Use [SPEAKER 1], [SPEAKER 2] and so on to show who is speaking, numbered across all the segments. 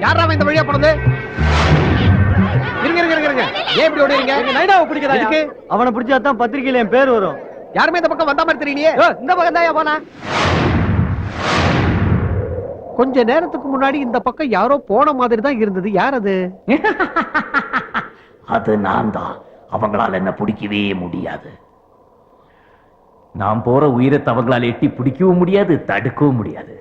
[SPEAKER 1] யாரா இந்த வழியா போனது? இருங்க இருங்க இருங்க. ஏன் இப்படி ஓடுறீங்க?
[SPEAKER 2] நைனாவை பிடிக்கதா?
[SPEAKER 1] எதுக்கு?
[SPEAKER 2] அவனை பிடிச்சா தான் பத்திரிக்கையில என் பேர் வரும்.
[SPEAKER 1] யாருமே இந்த பக்கம் வந்த மாதிரி தெரியலையே.
[SPEAKER 2] இந்த பக்கம் தான் போனா.
[SPEAKER 1] கொஞ்ச நேரத்துக்கு முன்னாடி இந்த பக்கம் யாரோ போன மாதிரி தான் இருந்தது. யார் அது?
[SPEAKER 3] அது நான் தான். அவங்களால என்ன பிடிக்கவே முடியாது. நான் போற உயிரத்தை அவங்களால எட்டி பிடிக்கவும் முடியாது, தடுக்கவும் முடியாது.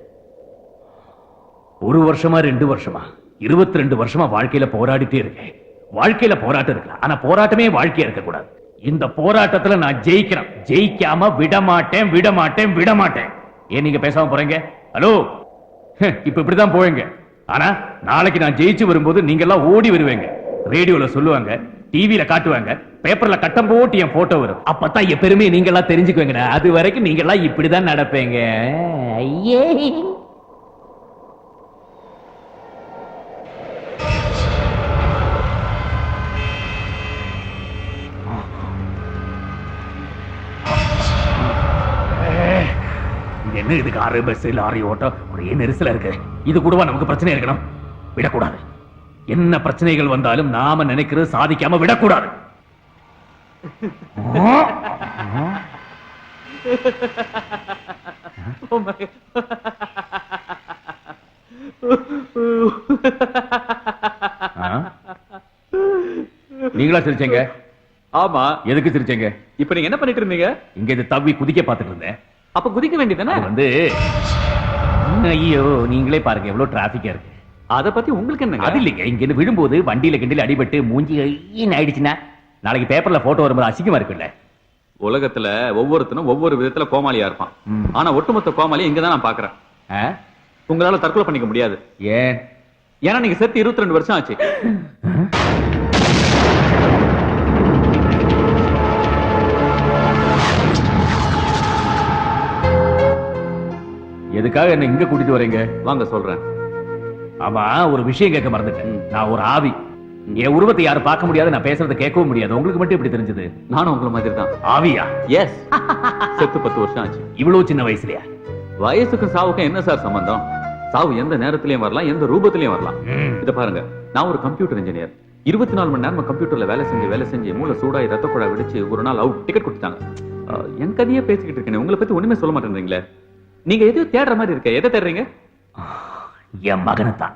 [SPEAKER 3] 1 வருஷமா 2 வருஷமா 22 வருஷமா வாழ்க்கையில போராடிட்டே இருக்கேன். வாழ்க்கையில போராட்டம் இருக்கலாம், ஆனா போராட்டமே வாழ்க்கையா இருக்க கூடாது. இந்த போராட்டத்துல நான் ஜெயிக்கிறேன். ஜெயிக்காம விட மாட்டேன், விட மாட்டேன், விட மாட்டேன். ஏன் நீங்க பேசாம போறீங்க? ஹலோ, இப்ப இப்படிதான் போவீங்க. ஆனா நாளைக்கு நான் ஜெயிச்சு வரும்போது நீங்க எல்லாம் ஓடி வருவீங்க. ரேடியோல சொல்லுவாங்க, டிவில காட்டுவாங்க, பேப்பர்ல கட்டம் போட்டு என் போட்டோ வரும். அப்பதான் என் பெருமையை நீங்க எல்லாம் தெரிஞ்சுக்குவீங்க. அது வரைக்கும் நீங்க எல்லாம் இப்படிதான் நடப்பீங்க. ஐயே, என்ன இது? காரு, பஸ், லாரி ஓட்டம் ஒரே நெரிசலா இருக்கு. இது கூடவா நமக்கு பிரச்சனை இருக்கணும்? விடக்கூடாது. என்ன பிரச்சனைகள் வந்தாலும் நாம நினைக்கிறது சாதிக்காம விடக்கூடாது. நீங்களா சிரிச்சீங்க?
[SPEAKER 4] ஆமா.
[SPEAKER 3] எதுக்கு சிரிச்சீங்க?
[SPEAKER 4] இப்ப நீங்க என்ன பண்ணிட்டு இருந்தீங்க?
[SPEAKER 3] இங்க இது தவ்வி குதிக்க பார்த்துட்டு இருந்தேன்.
[SPEAKER 4] அப்ப குதிக்க வேண்டியதானே?
[SPEAKER 3] வந்து ஐயோ, நீங்களே பாருங்க எவ்வளவு டிராபிக்கா இருக்கு.
[SPEAKER 4] அத பத்தி உங்களுக்கு என்ன?
[SPEAKER 3] அது இல்லைங்க, இங்க இருந்து விழும்போது வண்டியில கிண்டில அடிபட்டு மூஞ்சி ஆயிடுச்சுன்னா நாளைக்கு பேப்பர்ல போட்டோ வரும்போது அசிங்கமா இருக்குல்ல.
[SPEAKER 4] உலகத்துல ஒவ்வொருத்தனும் ஒவ்வொரு விதத்துல கோமாளியா இருப்பான். ஆனா ஒட்டுமொத்த கோமாளி இங்கதான் நான் பாக்குறேன். உங்களால தற்கொலை பண்ணிக்க முடியாது.
[SPEAKER 3] ஏன்?
[SPEAKER 4] ஏன்னா நீங்க செத்து 22 வருஷம் ஆச்சு.
[SPEAKER 3] எதுக்காக என்ன இங்க கூட்டிட்டு வரீங்க?
[SPEAKER 4] வாங்க சொல்றேன்.
[SPEAKER 3] ஆமா, ஒரு விஷயம் கேட்க மறந்துட்டேன். நான் ஒரு ஆவி. என் உருவத்தை யாரும் பார்க்க முடியாது, நான் பேசுறதை கேட்கவும் முடியாது. உங்களுக்கு மட்டும் எப்படி தெரிஞ்சது?
[SPEAKER 4] நானும் உங்களை மாதிரி தான்.
[SPEAKER 3] ஆவியா?
[SPEAKER 4] எஸ். செத்து 10 வருஷம் ஆச்சு.
[SPEAKER 3] இவ்வளவு சின்ன வயசுலயா?
[SPEAKER 4] வயசுக்கும் சாவுக்கும் என்ன சார் சம்பந்தம்? சாவு எந்த நேரத்திலயும் வரலாம், எந்த ரூபத்திலயும் வரலாம். இத பாருங்க, நான் ஒரு கம்ப்யூட்டர் இன்ஜினியர். 24 மணி நேரம் கம்ப்யூட்டர்ல வேலை செஞ்சு மூளை சூடாய் ரத்த குழாய் வெடிச்சு ஒரு நாள் அவுட் டிக்கெட் கொடுத்தாங்க. என் கதையே பேசிக்கிட்டு இருக்கேன், உங்களை பத்தி ஒண்ணுமே சொல்ல மாட்டேன்றீங்களே. நீங்க எதுவும் தேடுற மாதிரி இருக்க. எதை தேடுறீங்க?
[SPEAKER 3] என் மகனை தான்.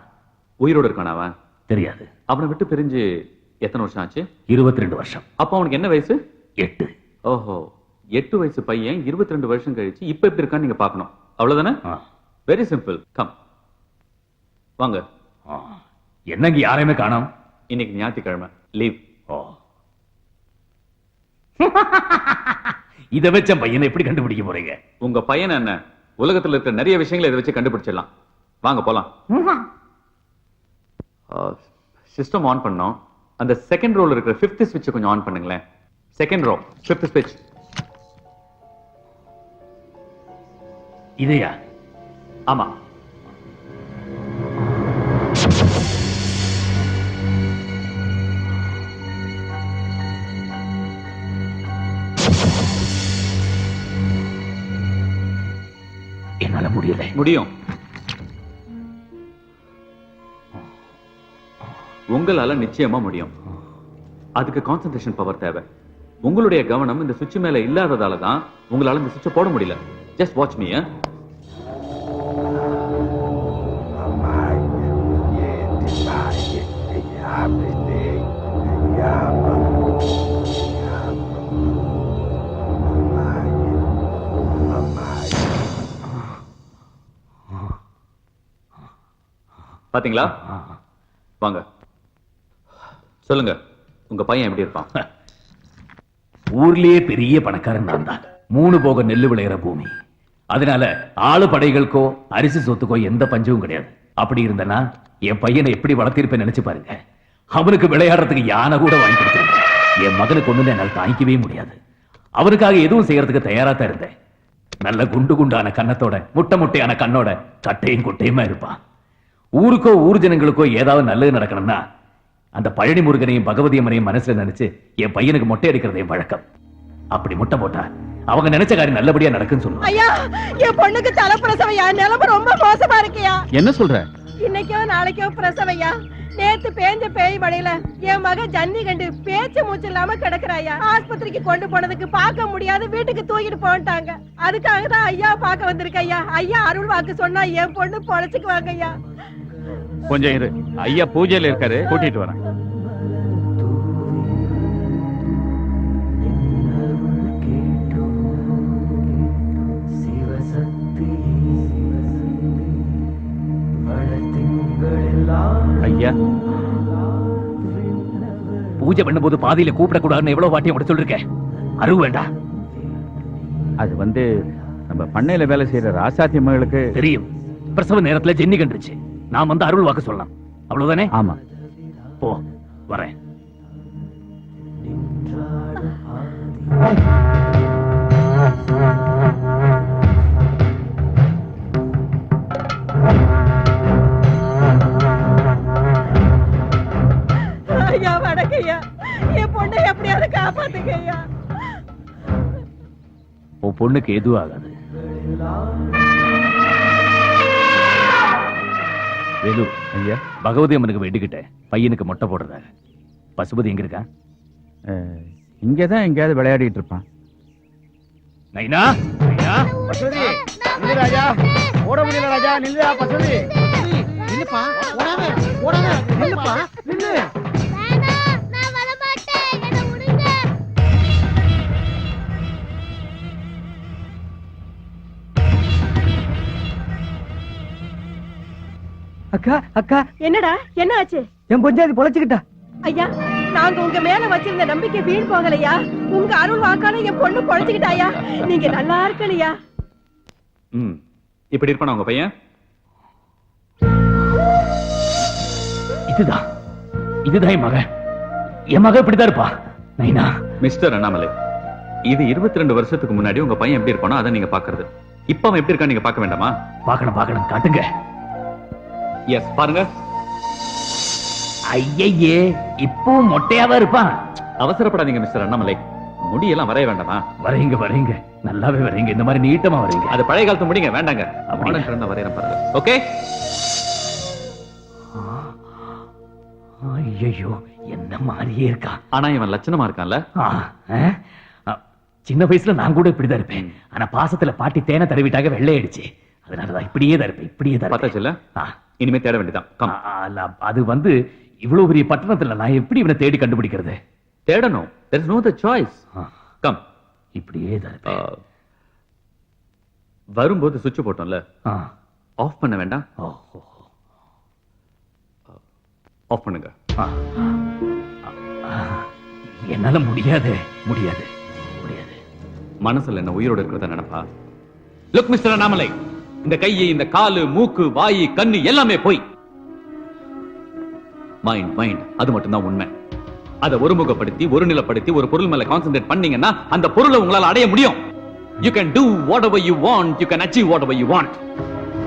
[SPEAKER 4] உயிரோடு இருக்கான அவன்?
[SPEAKER 3] தெரியாது.
[SPEAKER 4] அவனை விட்டு பிரிஞ்சு எத்தனை வருஷம் ஆச்சு?
[SPEAKER 3] 22 வருஷம்.
[SPEAKER 4] அப்ப அவனுக்கு என்ன வயசு?
[SPEAKER 3] 8.
[SPEAKER 4] ஓஹோ, 8 வயசு பையன் 22 வருஷம் கழிச்சு இப்ப எப்படி இருக்கான்னு நீங்க பாக்கணும். அவ்வளவுதானே? Very simple. கம் வாங்க.
[SPEAKER 3] என்னங்க யாரையுமே காணோம்?
[SPEAKER 4] இன்னைக்கு ஞாயிற்றுக்கிழமை, லீவ்.
[SPEAKER 3] இதை வச்ச பையனை எப்படி கண்டுபிடிக்க போறீங்க?
[SPEAKER 4] உங்க பையன் என்ன, உலகத்துல இருக்கிற நிறைய விஷயங்களை இதை வச்சு கண்டுபிடிச்சிடலாம். வாங்க போலாம். சிஸ்டம் ஆன் பண்ணோம். அந்த செகண்ட் ரோல இருக்கிற 5th ஸ்விட்ச் கொஞ்சம் ஆன் பண்ணுங்களேன். செகண்ட் ரோ 5th ஸ்விட்ச்.
[SPEAKER 3] இதையா?
[SPEAKER 4] ஆமா.
[SPEAKER 3] என்னால முடியல.
[SPEAKER 4] முடியும். உங்களால நிச்சயமா முடியும். அதுக்கு கான்சென்ட்ரேஷன் பவர் தேவை. உங்களுடைய கவனம் இந்த சுவிட்ச் மேல இல்லாததால தான் உங்களால இந்த சுவிட்சை போட முடியல. Just watch me. பாத்தீங்களா? வாங்க சொல்லுங்க, உங்க பையன் எப்படி இருப்பான்?
[SPEAKER 3] ஊர்லயே பெரிய பணக்காரன் நான் தான். 3 போக நெல்லு விளையிற பூமி. அதனால ஆளு படைகளுக்கோ அரிசி சொத்துக்கோ எந்த பஞ்சமும் கிடையாது. அப்படி இருந்தனா என் பையனை எப்படி வளர்த்திருப்பேன் நினைச்சு பாருங்க. அவனுக்கு விளையாடுறதுக்கு யானை கூட வாங்கி கொடுத்திருந்தேன். என் மகனுக்கு ஒண்ணு என்னால் தாங்கிக்கவே முடியாது. அவனுக்காக எதுவும் செய்யறதுக்கு தயாரா தான் இருந்தேன். நல்ல குண்டு குண்டான கண்ணத்தோட, முட்டை முட்டையான கண்ணோட, கட்டையும் கொட்டையுமா இருப்பான். ஊருக்கோ ஊர் ஜனங்களுக்கோ ஏதாவது நல்லது நடக்கணும்னா அந்த பழனி முருகனையும் பகவதி அம்மனையும் மனசுல நினைச்சு என் பையனுக்கு மொட்டை அடிக்கிறது என் வழக்கம். அப்படி முட்டை போட்டா அவங்க நினைச்ச காரியம் நல்லபடியா நடக்குன்னு சொல்லுவாங்க.
[SPEAKER 5] ஐயா, என் பொண்ணுக்கு தலைப்பிரசவையா, நிலைமை ரொம்ப மோசமா இருக்கியா?
[SPEAKER 4] என்ன சொல்ற?
[SPEAKER 5] இன்னைக்கோ நாளைக்கோ பிரசவையா. நேத்து பேஞ்ச பேய் மழையில என் மகன் ஜன்னி கண்டு பேச்சு மூச்சு இல்லாம கிடக்குறாயா. ஆஸ்பத்திரிக்கு கொண்டு போனதுக்கு பார்க்க முடியாது, வீட்டுக்கு தூக்கிட்டு போன்ட்டாங்க. அதுக்காக தான் ஐயா பார்க்க வந்திருக்க ஐயா. ஐயா அருள் வாக்கு சொன்னா என் பொண்ணு பொழைச்சுக்குவாங்க ஐயா.
[SPEAKER 6] கொஞ்சம் இரு, ஐயா பூஜையில இருக்காரு, கூட்டிட்டு வரேன். ஐயா,
[SPEAKER 3] பூஜை பண்ணும்போது பாதியில கூப்பிடக்கூடாதுன்னு எவ்வளவு வாட்டி உட சொல்லிருக்கேன். அருள் வேண்டாம்.
[SPEAKER 6] அது நம்ம பண்ணையில வேலை செய்யற ராசாத்தி மகளுக்கு
[SPEAKER 3] தெரியும். பிரசவ நேரத்துல ஜென்னி கண்டுச்சு. நான் வந்து அருள் வாக்கு சொல்லலாம், அவ்வளவுதானே?
[SPEAKER 6] ஆமா.
[SPEAKER 3] போ, வரேன்.
[SPEAKER 5] ஐயா வணக்கய்யா, என் பொண்ணை எப்படியாவது காப்பாத்துங்க ஐயா.
[SPEAKER 3] உன் பொண்ணுக்கு எதுவும் ஆகாது. வேலு,
[SPEAKER 6] ஐயா,
[SPEAKER 3] பகவதி அம்மனுக்கு வேண்டிக்கிட்டேன் பையனுக்கு மொட்டை போடுறத. பசுபதி எங்க இருக்கா?
[SPEAKER 6] இங்கதான் எங்கேயாவது விளையாடிட்டு இருப்பான்.
[SPEAKER 3] நைனா, நைனா,
[SPEAKER 2] பசுதி நில்லு ராஜா, ஓட முடியல ராஜா, நில்லுடா பசுதி.
[SPEAKER 1] நில்லுப்பா, ஓடாத ஓடாத, நில்லுப்பா, நில்லு.
[SPEAKER 7] நான் வர மாட்டேன், என்ன விடுங்க.
[SPEAKER 1] அக்கா அக்கா,
[SPEAKER 5] என்னடா என்ன ஆச்சு?
[SPEAKER 1] என் பொஞ்சாதி பொழைச்சுக்கிட்டா.
[SPEAKER 5] ஐயா, நாங்க உங்க மேல வச்சிருந்த நம்பிக்கை வீண் போகலையா. உங்க அருள் வாக்கால என் பொண்ணு பொழைச்சுக்கிட்டாயா. நீங்க நல்லா இருக்கலையா.
[SPEAKER 4] இப்படி இருப்பானா உங்க பையன்?
[SPEAKER 3] இதுதான் இதுதான் என் மகன். என் மகன் இப்படிதான் இருப்பா. நைனா,
[SPEAKER 4] மிஸ்டர் அண்ணாமலை, இது 22 வருஷத்துக்கு முன்னாடி உங்க பையன் எப்படி இருப்பானோ அதை நீங்க பாக்குறது. இப்ப அவன் எப்படி இருக்கான்னு நீங்க பார்க்க வேண்டாமா?
[SPEAKER 3] பார்க்கணும் பார்க்கணும், காட்டுங்க.
[SPEAKER 4] எஸ், பாருங்க.
[SPEAKER 3] ஐயே, இப்போ மொட்டையாவா இருப்பான்.
[SPEAKER 4] அவசரப்படாதீங்க மிஸ்டர் அண்ணாமலை, முடியெல்லாம் வரைய வேண்டாமா?
[SPEAKER 3] வரீங்க வரீங்க, நல்லாவே வரீங்க. இந்த மாதிரி நீட்டமா வரீங்க.
[SPEAKER 4] அது பழைய காலத்து முடிங்க, வேண்டாங்க.
[SPEAKER 3] அப்படியா?
[SPEAKER 4] மாடர்ன் ட்ரெண்ட்ல வரையறேன் பாருங்க. ஓகே?
[SPEAKER 3] ஐயோ, என்ன மாதிரியே இருக்கா.
[SPEAKER 4] ஆனா இவன் லட்சணமா இருக்கான்ல.
[SPEAKER 3] சின்ன வயசுல நான் கூட இப்படிதான் இருப்பேன். ஆனா பாசத்துல பாட்டி தேனை தடவிட்டாக வெள்ளையடிச்சு. அதனாலதான் இப்படியே தான் இருப்பேன், இப்படியே தான் இருப்பேன்.
[SPEAKER 4] பத்தாச்சுல்ல? இனிமே தேட வேண்டியதான். கம்.
[SPEAKER 3] அது இவ்வளவு பெரிய பட்டணத்துல நான் எப்படி இவனை தேடி கண்டுபிடிக்கிறது?
[SPEAKER 4] தேடணும். there is no other choice. Come.
[SPEAKER 3] இப்படியே தான் இருப்பேன்.
[SPEAKER 4] வரும்போது சுவிட்ச் போட்டோம்ல, ஆஃப் பண்ண வேண்டாம். ஆஃப் பண்ணுங்க.
[SPEAKER 3] என்னால முடியாது முடியாது முடியாது.
[SPEAKER 4] மனசுல என்ன உயிரோட இருக்கிறத நினைப்பா? லுக் மிஸ்டர் அண்ணாமலை, இந்த கையை, இந்த காலு, மூக்கு, வாயி, கண்ணு எல்லாமே போய். மைண்ட் மைண்ட் அது மட்டும் தான் உண்மை. அதை ஒருமுகப்படுத்தி ஒருநிலைப்படுத்தி ஒரு பொருள் மேல கான்சென்ட்ரேட் பண்ணீங்கன்னா அந்த பொருளை உங்களால அடைய முடியும். You can do whatever you want, you can achieve whatever you want.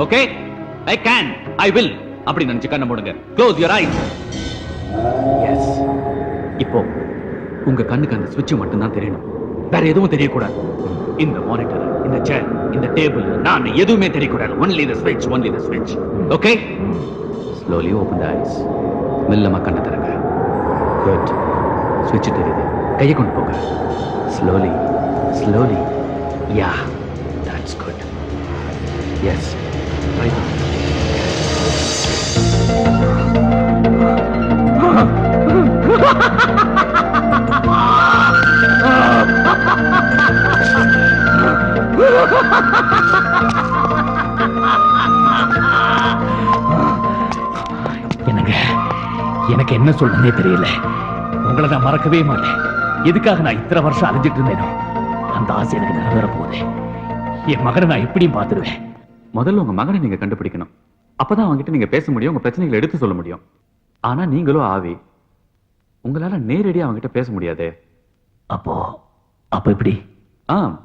[SPEAKER 4] Okay? I can, I will. அப்படி நினைச்சு கண்ணை மூடுங்க. Close your eyes. Yes. இப்போ உங்க கண்ணுக்கு அந்த சுவிட்ச் மட்டும் தான் தெரியணும், வேற எதுவும் தெரியக்கூடாது. இந்த மானிட்டர், இந்த சேர், இந்த டேபிள், நான் எதுவுமே தெரியக்கூடாது. Only the switch, only the switch. Okay? Slowly open the eyes. மெல்லமா கண்ணை திறங்க. Good. சுவிட்ச் தெரியுது, கையை கொண்டு போங்க. Slowly, slowly. Yeah, that's good. Yes. Right on.
[SPEAKER 3] எனக்கு என்ன சொல்றதே தெரியல. உங்களை நான் மறக்கவே மாட்டேன். எதுக்காக நான் இத்தனை வருஷம் அலைஞ்சிட்டு இருந்தேனோ அந்த ஆசை எனக்கு நிறைவேற போகுது. என் மகனை நான் எப்படியும் பார்த்துடுவேன்.
[SPEAKER 4] முதல்ல உங்க மகனை நீங்க கண்டுபிடிக்கணும். அப்பதான் அவங்ககிட்ட நீங்க பேச முடியும், உங்க பிரச்சனைகளை எடுத்து சொல்ல முடியும். ஆனா நீங்களும் ஆவி, உங்களால நேரடியா அவங்ககிட்ட பேச முடியாதே.
[SPEAKER 3] அப்ப எப்படி?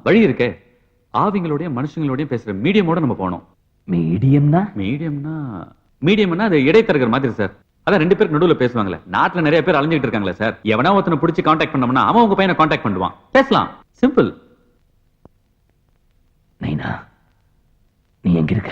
[SPEAKER 4] வழி இருக்கே. ஆவிங்களோடய மனுஷங்களோடய பேசுற மீடியமோட நம்ம போனோம்.
[SPEAKER 3] மீடியம்னா?
[SPEAKER 4] மீடியம்னா அது இடைத்தரகர் மாதிரி சார். அதான் ரெண்டு பேருக்கு நடுவுல பேசுவாங்களே. நாட்டுல நிறைய பேர் அலைஞ்சிட்டு இருக்காங்களே சார். எவனா ஒருத்தனை பிடிச்சி கான்டாக்ட் பண்ணோம்னா அவன் உங்க பையனை கான்டாக்ட் பண்ணுவான், பேசலாம். சிம்பிள்.
[SPEAKER 3] நைனா, நீ எங்க இருக்க?